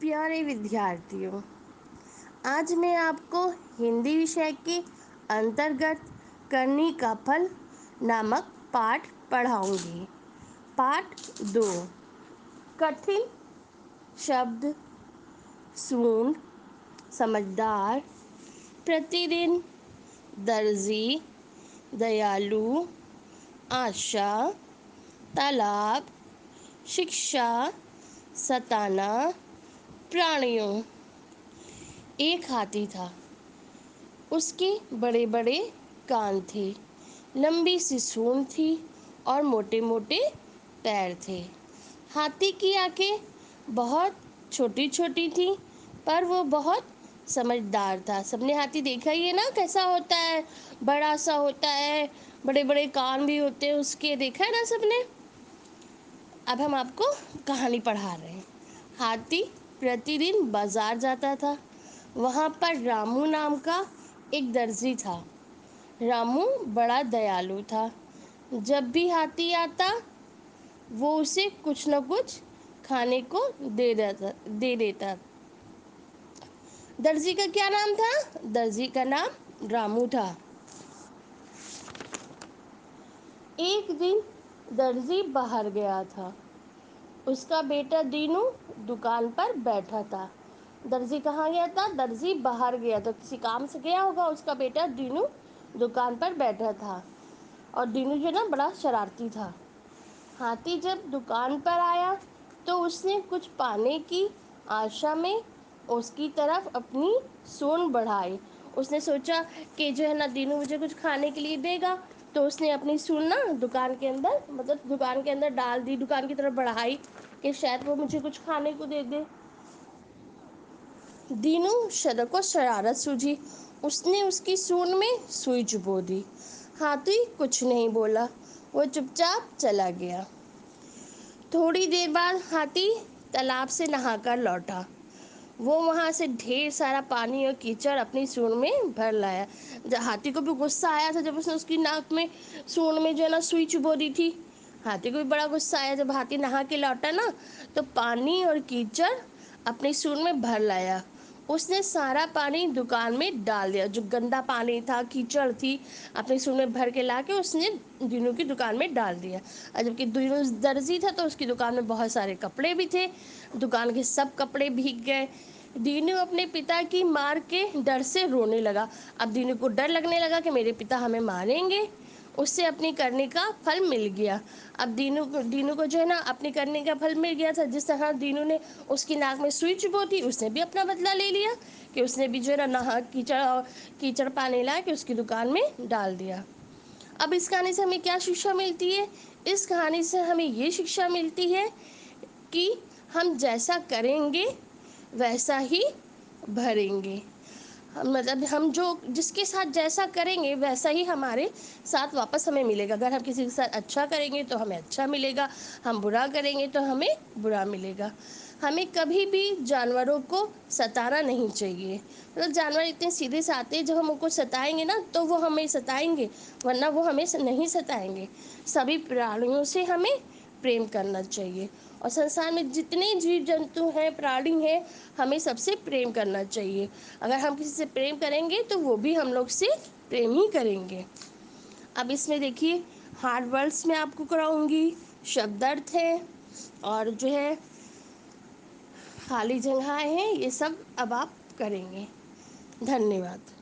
प्यारे विद्यार्थियों, आज मैं आपको हिंदी विषय के अंतर्गत करनी का फल नामक पाठ पढ़ाऊंगी। पाठ 2। कठिन शब्द, सूंड, समझदार, प्रतिदिन, दर्जी, दयालु, आशा, तालाब, शिक्षा, सताना, प्राणियों। एक हाथी था। उसके बड़े बड़े कान थे, लंबी सी सूंड थी और मोटे मोटे पैर थे। हाथी की आंखें बहुत छोटी छोटी थी, पर वो बहुत समझदार था। सबने हाथी देखा ही है ना, कैसा होता है, बड़ा सा होता है, बड़े बड़े कान भी होते हैं उसके, देखा है ना सबने। अब हम आपको कहानी पढ़ा रहे हैं। हाथी प्रतिदिन बाजार जाता था। वहाँ पर रामू नाम का एक दर्जी था। रामू बड़ा दयालु था। जब भी हाथी आता वो उसे कुछ न कुछ खाने को दे देता। दर्जी का क्या नाम था? दर्जी का नाम रामू था। एक दिन दर्जी बाहर गया था। उसका बेटा दीनू दुकान पर बैठा था। दर्जी कहाँ गया था? दर्जी बाहर गया था, किसी काम से गया होगा। उसका बेटा दीनू दुकान पर बैठा था और दीनू जो ना बड़ा शरारती था। हाथी जब दुकान पर आया तो उसने कुछ पाने की आशा में उसकी तरफ अपनी सूंड बढ़ाई। उसने सोचा कि जो है ना दीनू मुझे कुछ खाने के लिए देगा, तो उसने अपनी सूंड ना दुकान के अंदर, मतलब दुकान के अंदर डाल दी, दुकान की तरफ बढ़ाई कि शायद वो मुझे कुछ खाने को दे दे। दीनू को शरारत सूझी। उसने उसकी सूंड में सुई चुभो दी। हाथी कुछ नहीं बोला, वो चुपचाप चला गया। थोड़ी देर बाद हाथी तालाब से नहाकर लौटा। वो वहाँ से ढेर सारा पानी और कीचड़ अपनी सूंड में भर लाया। हाथी को भी गुस्सा आया था जब उसने उसकी नाक में, सूंड में जो है ना सुई चुभो दी थी। हाथी को भी बड़ा गुस्सा आया जब हाथी नहा के लौटा ना, तो पानी और कीचड़ अपनी सूंड में भर लाया। उसने सारा पानी दुकान में डाल दिया, जो गंदा पानी था, कीचड़ थी, अपनी सूंड में भर के ला के उसने दीनू की दुकान में डाल दिया। और जबकि दीनू दर्जी था तो उसकी दुकान में बहुत सारे कपड़े भी थे। दुकान के सब कपड़े भीग गए। दीनू अपने पिता की मार के डर से रोने लगा। अब दीनू को डर लगने लगा कि मेरे पिता हमें मारेंगे। उससे अपनी करने का फल मिल गया। अब दीनू को जो है ना अपनी करने का फल मिल गया था। जिस तरह दीनू ने उसकी नाक में सुई चुभो थी, उसने भी अपना बदला ले लिया कि उसने भी जो है ना नहा कीचड़ पानी ला के उसकी दुकान में डाल दिया। अब इस कहानी से हमें क्या शिक्षा मिलती है? इस कहानी से हमें ये शिक्षा मिलती है कि हम जैसा करेंगे वैसा ही भरेंगे। मतलब हम जो जिसके साथ जैसा करेंगे वैसा ही हमारे साथ वापस हमें मिलेगा। अगर हम किसी के साथ अच्छा करेंगे तो हमें अच्छा मिलेगा, हम बुरा करेंगे तो हमें बुरा मिलेगा। हमें कभी भी जानवरों को सताना नहीं चाहिए। मतलब जानवर इतने सीधे साधे, जब हम उनको सताएंगे ना तो वो हमें सताएंगे, वरना वो हमें नहीं सताएंगे। सभी प्राणियों से हमें प्रेम करना चाहिए और संसार में जितने जीव जंतु हैं, प्राणी हैं, हमें सबसे प्रेम करना चाहिए। अगर हम किसी से प्रेम करेंगे तो वो भी हम लोग से प्रेम ही करेंगे। अब इसमें देखिए हार्ड वर्ड्स में आपको कराऊंगी, शब्द अर्थ है और जो है खाली जगह है, ये सब अब आप करेंगे। धन्यवाद।